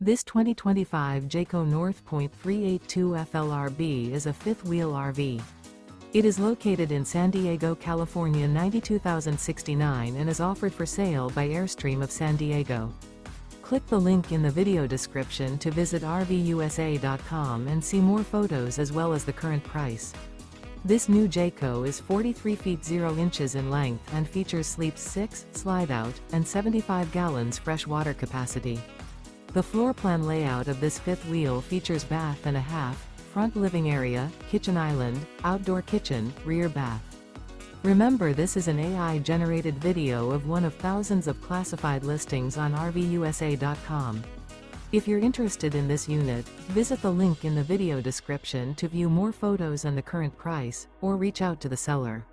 This 2025 Jayco North Point 382 FLRB is a fifth-wheel RV. It is located in San Diego, California 92069 and is offered for sale by Airstream of San Diego. Click the link in the video description to visit RVUSA.com and see more photos as well as the current price. This new Jayco is 43 feet 0 inches in length and features sleeps 6, slide-out, and 75 gallons fresh water capacity. The floor plan layout of this fifth wheel features bath and a half, front living area, kitchen island, outdoor kitchen, rear bath. Remember, this is an AI-generated video of one of thousands of classified listings on RVUSA.com. If you're interested in this unit, visit the link in the video description to view more photos and the current price, or reach out to the seller.